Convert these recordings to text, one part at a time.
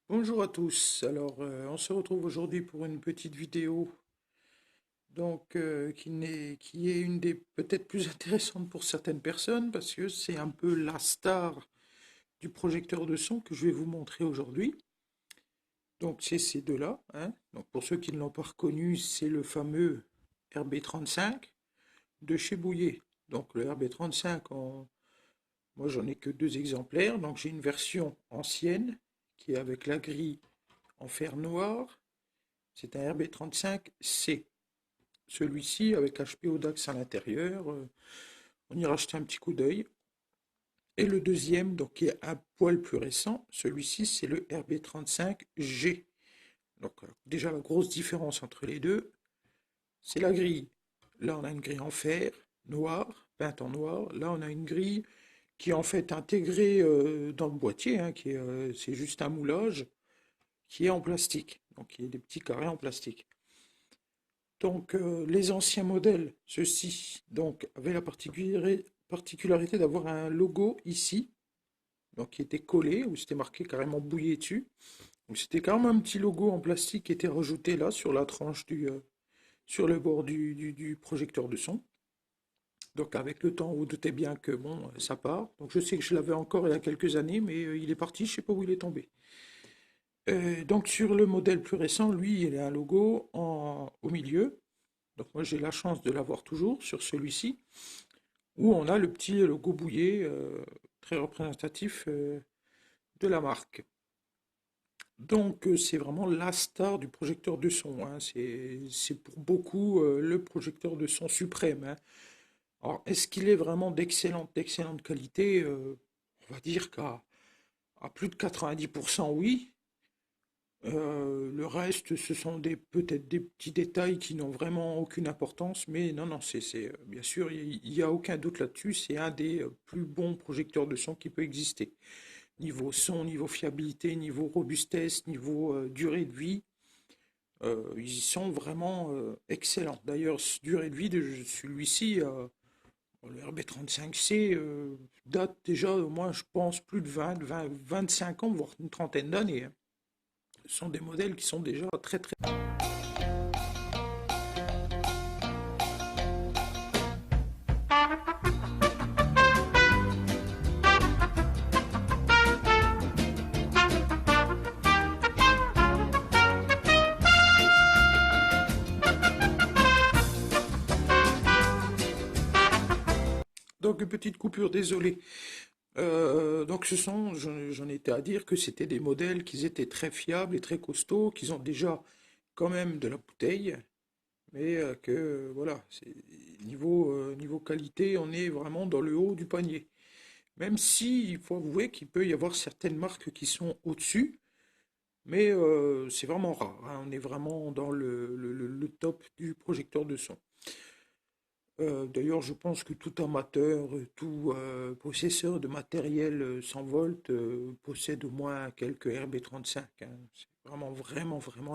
Bonjour à tous. Alors, on se retrouve aujourd'hui pour une petite vidéo, qui est une des peut-être plus intéressantes pour certaines personnes parce que c'est un peu la star du projecteur de son que je vais vous montrer aujourd'hui. Donc, c'est ces deux-là, hein. Donc, pour ceux qui ne l'ont pas reconnu, c'est le fameux RB35 de chez Bouillet. Donc, le RB35, moi, j'en ai que deux exemplaires. Donc, j'ai une version ancienne qui est avec la grille en fer noir. C'est un RB35C. Celui-ci, avec HPO DAX à l'intérieur, on ira jeter un petit coup d'œil. Et le deuxième, donc qui est un poil plus récent, celui-ci, c'est le RB35G. Donc déjà la grosse différence entre les deux, c'est la grille. Là, on a une grille en fer, noir, peinte en noir. Là, on a une grille qui est en fait intégrée dans le boîtier, hein, c'est juste un moulage qui est en plastique. Donc, il y a des petits carrés en plastique. Donc, les anciens modèles, ceux-ci, donc, avaient la particularité d'avoir un logo ici, donc qui était collé, où c'était marqué carrément Bouillet dessus. Donc, c'était carrément un petit logo en plastique qui était rajouté là, sur la tranche sur le bord du projecteur de son. Donc, avec le temps, vous doutez bien que, bon, ça part. Donc, je sais que je l'avais encore il y a quelques années, mais il est parti, je ne sais pas où il est tombé. Donc, sur le modèle plus récent, lui, il a un logo au milieu. Donc moi j'ai la chance de l'avoir toujours sur celui-ci, où on a le petit logo Bouillet très représentatif de la marque. Donc c'est vraiment la star du projecteur de son, hein. C'est pour beaucoup le projecteur de son suprême, hein. Alors est-ce qu'il est vraiment d'excellente qualité? On va dire à plus de 90% oui. Le reste, ce sont peut-être des petits détails qui n'ont vraiment aucune importance, mais non, non, bien sûr, il n'y a aucun doute là-dessus, c'est un des plus bons projecteurs de son qui peut exister. Niveau son, niveau fiabilité, niveau robustesse, niveau durée de vie, ils sont vraiment excellents. D'ailleurs, durée de vie de celui-ci, le RB35C date déjà, au moins, je pense, plus de 25 ans, voire une trentaine d'années, hein. Ce sont des modèles qui sont déjà très très. Donc une petite coupure, désolé. Donc j'en étais à dire que c'était des modèles qui étaient très fiables et très costauds, qu'ils ont déjà quand même de la bouteille, mais que voilà, niveau qualité, on est vraiment dans le haut du panier. Même si il faut avouer qu'il peut y avoir certaines marques qui sont au-dessus, mais c'est vraiment rare, hein. On est vraiment dans le top du projecteur de son. D'ailleurs, je pense que tout amateur, tout possesseur de matériel 100 volts possède au moins quelques RB35, hein. C'est vraiment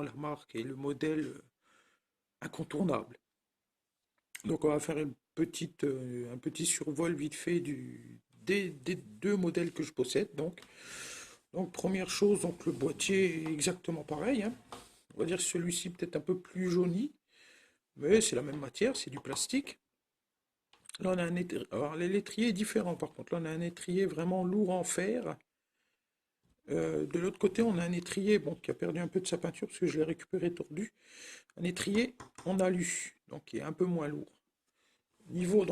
la marque et le modèle incontournable. Donc, on va faire un petit survol vite fait des deux modèles que je possède. Donc, première chose, donc le boîtier est exactement pareil, hein. On va dire celui-ci peut-être un peu plus jauni, mais c'est la même matière, c'est du plastique. Là, on a un étrier. Alors, l'étrier est différent par contre. Là, on a un étrier vraiment lourd en fer. De l'autre côté, on a un étrier bon, qui a perdu un peu de sa peinture parce que je l'ai récupéré tordu. Un étrier en alu, donc qui est un peu moins lourd. Niveau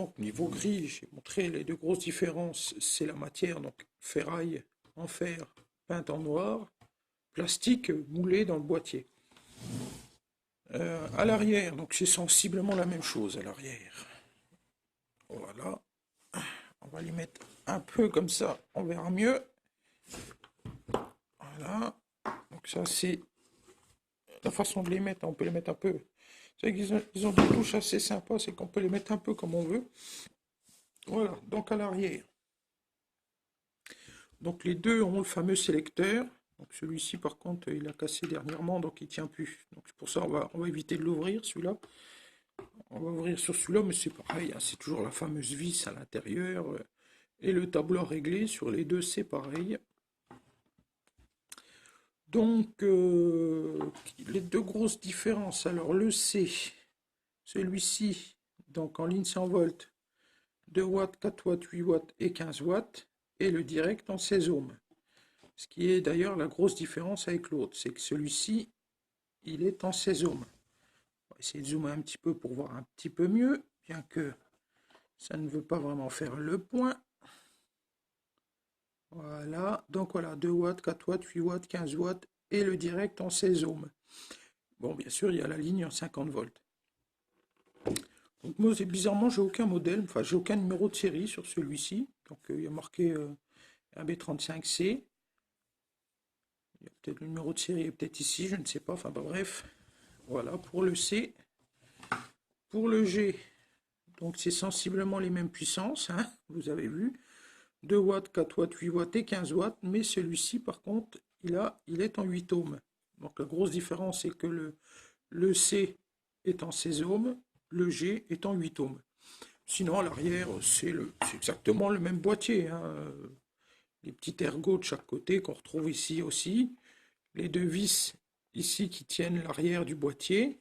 gris, j'ai montré les deux grosses différences. C'est la matière, donc ferraille en fer, peinte en noir, plastique moulé dans le boîtier. À l'arrière, donc c'est sensiblement la même chose à l'arrière. Voilà. On va les mettre un peu comme ça, on verra mieux. Voilà. Donc ça, c'est la façon de les mettre. On peut les mettre un peu. C'est vrai qu'ils ont des touches assez sympas, c'est qu'on peut les mettre un peu comme on veut. Voilà, donc à l'arrière. Donc les deux ont le fameux sélecteur. Donc celui-ci, par contre, il a cassé dernièrement, donc il tient plus. Donc c'est pour ça on va éviter de l'ouvrir, celui-là. On va ouvrir sur celui-là, mais c'est pareil, hein, c'est toujours la fameuse vis à l'intérieur. Et le tableau réglé sur les deux, c'est pareil. Donc, les deux grosses différences. Alors, le C, celui-ci, donc en ligne 100 volts, 2 watts, 4 watts, 8 watts et 15 watts, et le direct en 16 ohms. Ce qui est d'ailleurs la grosse différence avec l'autre, c'est que celui-ci, il est en 16 ohms. On va essayer de zoomer un petit peu pour voir un petit peu mieux, bien que ça ne veut pas vraiment faire le point. Voilà, donc voilà, 2 watts, 4 watts, 8 watts, 15 watts et le direct en 16 ohms. Bon, bien sûr, il y a la ligne en 50 volts. Donc moi, bizarrement, j'ai aucun modèle, enfin, j'ai aucun numéro de série sur celui-ci. Donc il y a marqué RB35C. Il y a peut-être le numéro de série, peut-être ici, je ne sais pas. Enfin, bah, bref, voilà pour le C. Pour le G, donc c'est sensiblement les mêmes puissances, hein, vous avez vu. 2 watts, 4 watts, 8 watts et 15 watts, mais celui-ci, par contre, il est en 8 ohms. Donc la grosse différence, c'est que le C est en 16 ohms, le G est en 8 ohms. Sinon, à l'arrière, c'est exactement le même boîtier, hein. Les petits ergots de chaque côté qu'on retrouve ici aussi. Les deux vis ici qui tiennent l'arrière du boîtier.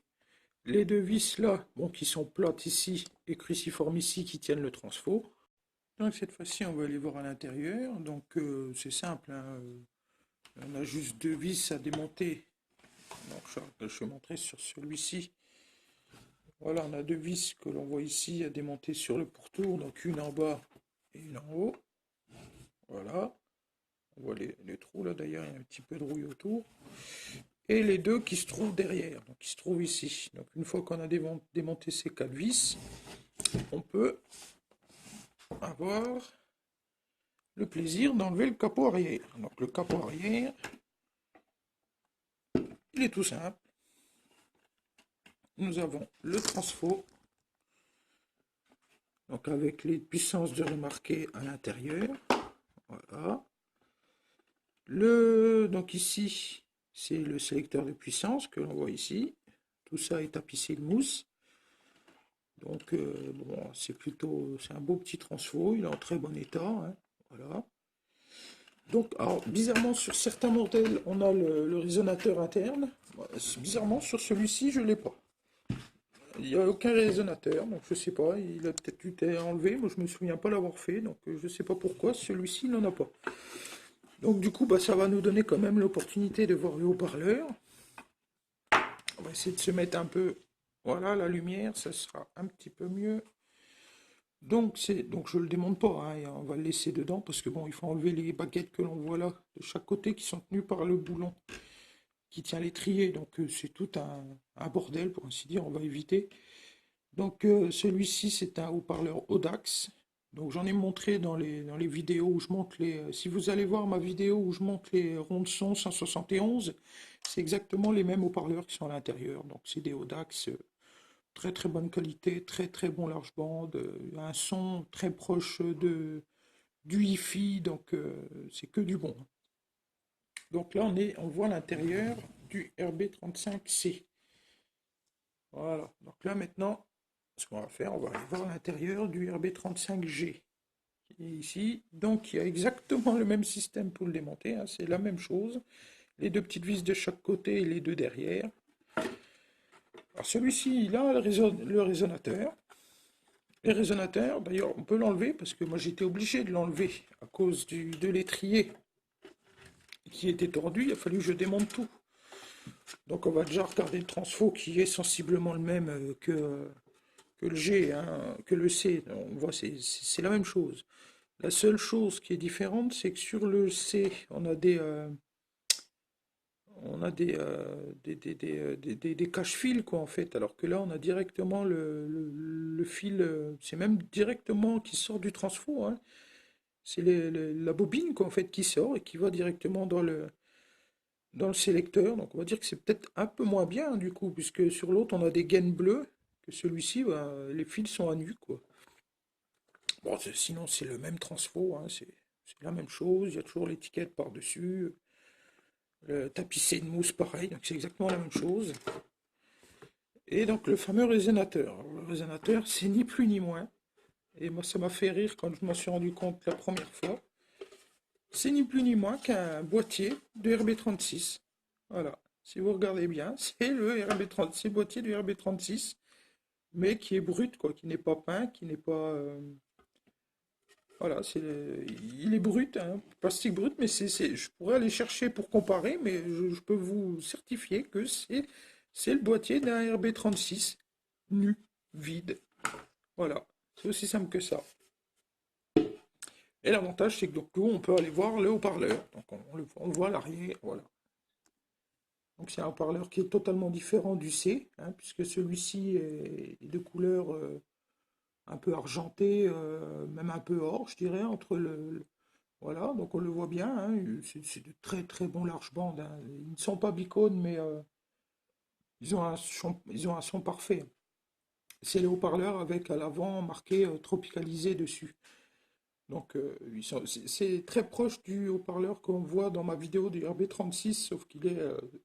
Les deux vis là, bon, qui sont plates ici et cruciformes ici, qui tiennent le transfo. Donc cette fois-ci, on va aller voir à l'intérieur. Donc c'est simple, hein. On a juste deux vis à démonter. Donc je vais montrer sur celui-ci. Voilà, on a deux vis que l'on voit ici à démonter sur le pourtour. Donc une en bas et une en haut. Voilà. On voit les trous là, d'ailleurs, il y a un petit peu de rouille autour. Et les deux qui se trouvent derrière, donc qui se trouvent ici. Donc une fois qu'on a démonté ces quatre vis, on peut avoir le plaisir d'enlever le capot arrière. Donc le capot arrière, il est tout simple. Nous avons le transfo, donc avec les puissances de remarquer à l'intérieur. Voilà. Donc ici, c'est le sélecteur de puissance que l'on voit ici. Tout ça est tapissé de mousse. Donc bon, c'est un beau petit transfo, il est en très bon état, hein, voilà. Donc, alors, bizarrement, sur certains modèles, on a le résonateur interne. Bizarrement, sur celui-ci, je ne l'ai pas. Il n'y a aucun résonateur, donc je ne sais pas, il a peut-être été enlevé, moi je ne me souviens pas l'avoir fait, donc je ne sais pas pourquoi, celui-ci, il n'en a pas. Donc du coup, bah, ça va nous donner quand même l'opportunité de voir le haut-parleur. On va essayer de se mettre un peu, voilà, la lumière, ça sera un petit peu mieux. Donc je le démonte pas, hein, et on va le laisser dedans parce que bon, il faut enlever les baguettes que l'on voit là de chaque côté qui sont tenues par le boulon qui tient l'étrier. Donc c'est tout un bordel pour ainsi dire, on va éviter. Donc celui-ci c'est un haut-parleur Audax. Donc j'en ai montré dans les vidéos où je monte si vous allez voir ma vidéo où je monte les ronds de son 171, c'est exactement les mêmes haut-parleurs qui sont à l'intérieur. Donc c'est des Audax. Très très bonne qualité, très très bon large bande, un son très proche du Hi-Fi, donc c'est que du bon. Donc là on voit l'intérieur du RB35C. Voilà, donc là maintenant, ce qu'on va faire, on va aller voir l'intérieur du RB35G. Qui est ici, donc il y a exactement le même système pour le démonter, hein, c'est la même chose. Les deux petites vis de chaque côté et les deux derrière. Alors celui-ci, il a le résonateur. Les résonateurs, d'ailleurs, on peut l'enlever parce que moi j'étais obligé de l'enlever à cause de l'étrier qui était tordu. Il a fallu que je démonte tout. Donc on va déjà regarder le transfo qui est sensiblement le même que le G, hein, que le C. On voit c'est la même chose. La seule chose qui est différente, c'est que sur le C, on a des cache-fils, quoi, en fait, alors que là, on a directement le fil, c'est même directement qui sort du transfo, hein. C'est la bobine, quoi, en fait, qui sort et qui va directement dans le sélecteur. Donc, on va dire que c'est peut-être un peu moins bien, du coup, puisque sur l'autre, on a des gaines bleues, que celui-ci, bah, les fils sont à nu, quoi. Bon, sinon, c'est le même transfo, hein, c'est la même chose, il y a toujours l'étiquette par-dessus. Le tapissé de mousse, pareil, donc c'est exactement la même chose. Et donc le fameux résonateur. Alors, le résonateur, c'est ni plus ni moins. Et moi, ça m'a fait rire quand je m'en suis rendu compte la première fois. C'est ni plus ni moins qu'un boîtier de RB36. Voilà. Si vous regardez bien, c'est le RB30, c'est le boîtier du RB36, mais qui est brut, quoi, qui n'est pas peint, qui n'est pas... voilà, il est brut, hein, plastique brut, mais je pourrais aller chercher pour comparer, mais je peux vous certifier que c'est le boîtier d'un RB36, nu, vide. Voilà, c'est aussi simple que ça. Et l'avantage, c'est que donc, on peut aller voir le haut-parleur. Donc on le voit à l'arrière, voilà. Donc c'est un haut-parleur qui est totalement différent du C, hein, puisque celui-ci est de couleur un peu argentée, même un peu or, je dirais, entre voilà, donc on le voit bien, hein, c'est de très très bons larges bandes, hein. Ils ne sont pas bicones, mais ils ont un son parfait. C'est les haut-parleurs avec à l'avant marqué tropicalisé dessus. Donc c'est très proche du haut-parleur qu'on voit dans ma vidéo du RB36, sauf qu'il est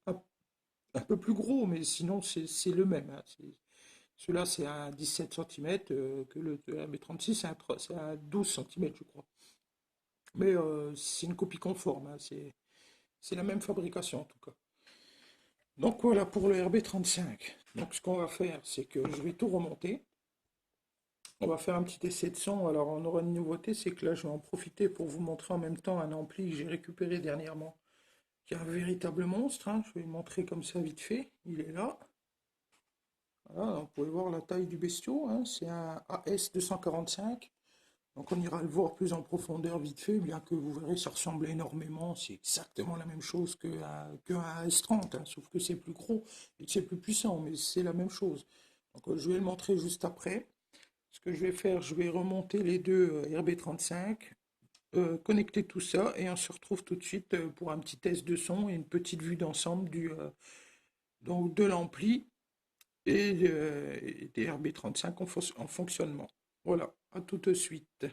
un peu plus gros, mais sinon c'est le même, hein. Celui-là c'est un 17 cm, que le RB36 c'est un 12 cm je crois. Mais c'est une copie conforme, hein, c'est la même fabrication en tout cas. Donc voilà pour le RB35. Donc ce qu'on va faire, c'est que je vais tout remonter. On va faire un petit essai de son. Alors on aura une nouveauté, c'est que là je vais en profiter pour vous montrer en même temps un ampli que j'ai récupéré dernièrement, qui est un véritable monstre, hein. Je vais le montrer comme ça vite fait. Il est là. Voilà, vous pouvez voir la taille du bestiau, hein. C'est un AS245. Donc on ira le voir plus en profondeur vite fait, bien que vous verrez ça ressemble énormément, c'est exactement la même chose qu'un S30, hein, sauf que c'est plus gros et que c'est plus puissant, mais c'est la même chose. Donc je vais le montrer juste après. Ce que je vais faire, je vais remonter les deux RB35, connecter tout ça et on se retrouve tout de suite pour un petit test de son et une petite vue d'ensemble donc de l'ampli et des RB35 en fonctionnement. Voilà, à tout de suite.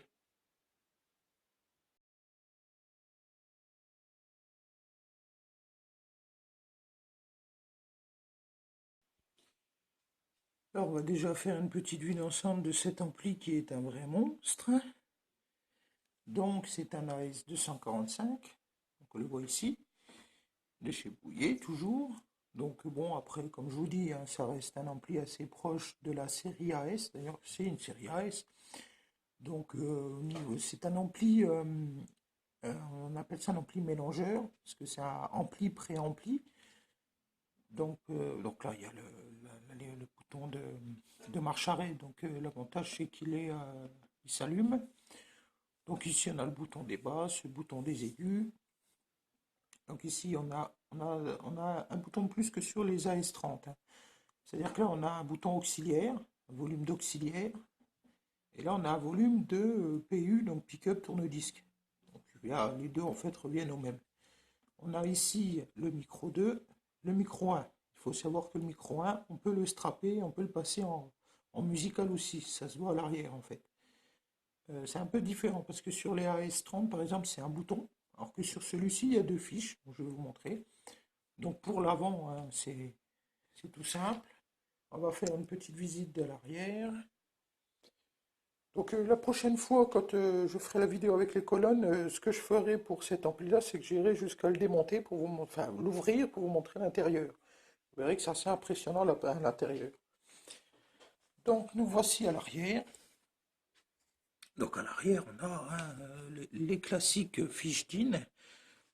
Alors, on va déjà faire une petite vue d'ensemble de cet ampli qui est un vrai monstre. Donc, c'est un AS245. Donc, on le voit ici. De chez Bouillet, toujours. Donc, bon, après, comme je vous dis, hein, ça reste un ampli assez proche de la série AS. D'ailleurs, c'est une série AS. Donc, c'est un ampli, on appelle ça un ampli mélangeur, parce que c'est un ampli pré-ampli. Donc là, il y a le bouton de marche arrêt. Donc l'avantage, c'est il s'allume. Donc ici, on a le bouton des basses, le bouton des aigus. Donc ici, on a un bouton de plus que sur les AS30, hein. C'est-à-dire que là, on a un bouton auxiliaire, un volume d'auxiliaire. Et là, on a un volume de PU, donc pick-up tourne-disque. Donc là, les deux, en fait, reviennent au même. On a ici le micro 2, le micro 1. Il faut savoir que le micro 1, on peut le strapper, on peut le passer en musical aussi. Ça se voit à l'arrière en fait. C'est un peu différent parce que sur les AS30 par exemple, c'est un bouton. Alors que sur celui-ci, il y a deux fiches. Je vais vous montrer. Donc pour l'avant, hein, c'est tout simple. On va faire une petite visite de l'arrière. Donc la prochaine fois, quand je ferai la vidéo avec les colonnes, ce que je ferai pour cet ampli-là, c'est que j'irai jusqu'à le démonter pour enfin l'ouvrir pour vous montrer l'intérieur. Vous verrez que c'est assez impressionnant à l'intérieur. Donc nous voici à l'arrière. Donc à l'arrière, on a hein, les classiques fiches DIN.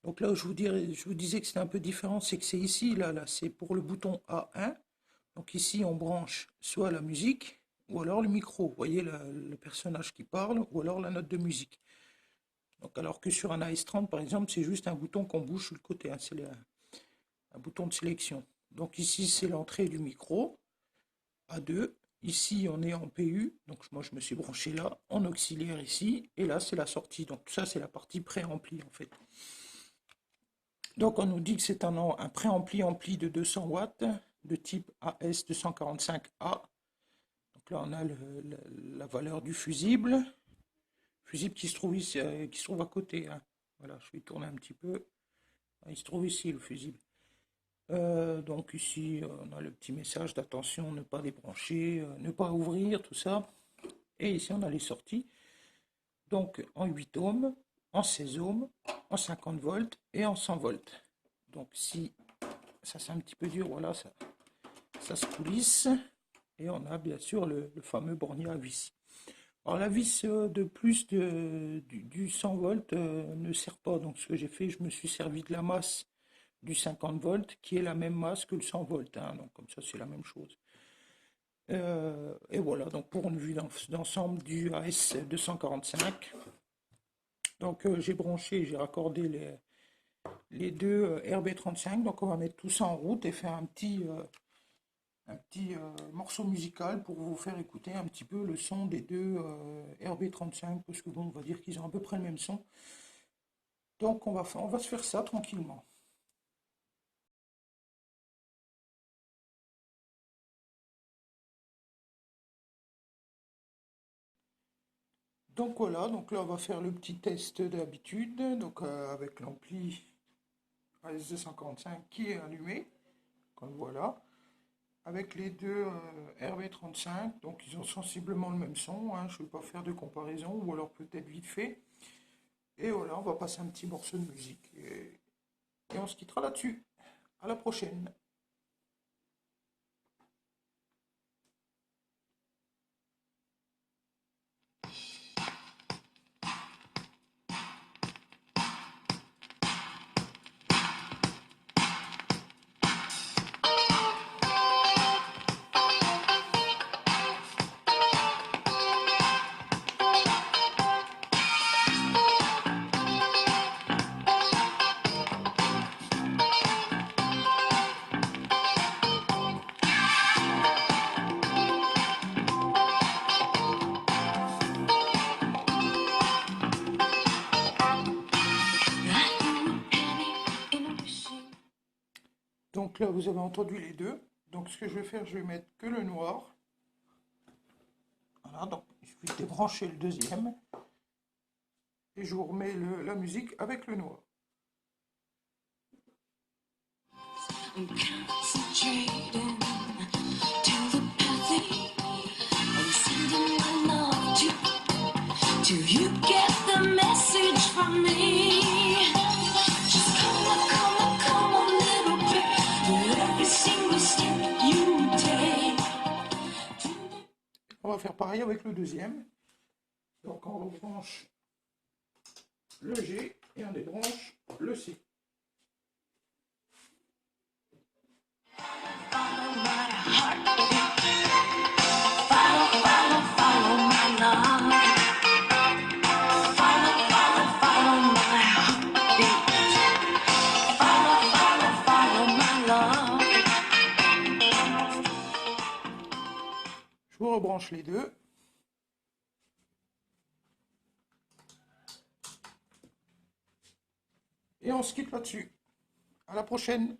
Donc là, je vous disais que c'était un peu différent, c'est que c'est ici, là, c'est pour le bouton A1. Donc ici, on branche soit la musique, ou alors le micro. Vous voyez le personnage qui parle, ou alors la note de musique. Donc alors que sur un AS30, par exemple, c'est juste un bouton qu'on bouge sur le côté, hein, c'est un bouton de sélection. Donc ici, c'est l'entrée du micro, A2. Ici, on est en PU, donc moi je me suis branché là, en auxiliaire ici, et là c'est la sortie. Donc ça c'est la partie pré-ampli en fait. Donc on nous dit que c'est un pré-ampli ampli de 200 watts, de type AS245A. Donc là on a la valeur du fusible qui se trouve ici, qui se trouve à côté, hein. Voilà, je vais tourner un petit peu. Il se trouve ici le fusible. Donc ici, on a le petit message d'attention, ne pas débrancher, ne pas ouvrir, tout ça. Et ici, on a les sorties. Donc en 8 ohms, en 16 ohms, en 50 volts et en 100 volts. Donc si ça c'est un petit peu dur, voilà, ça se coulisse. Et on a bien sûr le fameux bornier à vis. Alors la vis de plus du 100 volts ne sert pas. Donc ce que j'ai fait, je me suis servi de la masse du 50 volts qui est la même masse que le 100 volts. Hein. Donc comme ça c'est la même chose. Et voilà, donc pour une vue d'ensemble du AS245. Donc j'ai branché, j'ai raccordé les deux RB35. Donc on va mettre tout ça en route et faire un petit morceau musical pour vous faire écouter un petit peu le son des deux RB35, parce que bon, on va dire qu'ils ont à peu près le même son. Donc on va se faire ça tranquillement. Donc voilà, donc là on va faire le petit test d'habitude, donc avec l'ampli AS245 qui est allumé, comme voilà, avec les deux RB35, donc ils ont sensiblement le même son, hein, je ne vais pas faire de comparaison, ou alors peut-être vite fait. Et voilà, on va passer un petit morceau de musique. Et on se quittera là-dessus. À la prochaine. Donc là, vous avez entendu les deux. Donc ce que je vais faire, je vais mettre que le noir. Voilà, donc je vais débrancher le deuxième. Et je vous remets la musique avec le noir. I'm concentrating till the pathy. I'm sending my love to you. Get the message from me. Just come a little bit with every single step you take. On va faire pareil avec le deuxième. Donc on rebranche le G et on débranche le C. Je vous rebranche les deux. Et on se quitte là-dessus. À la prochaine.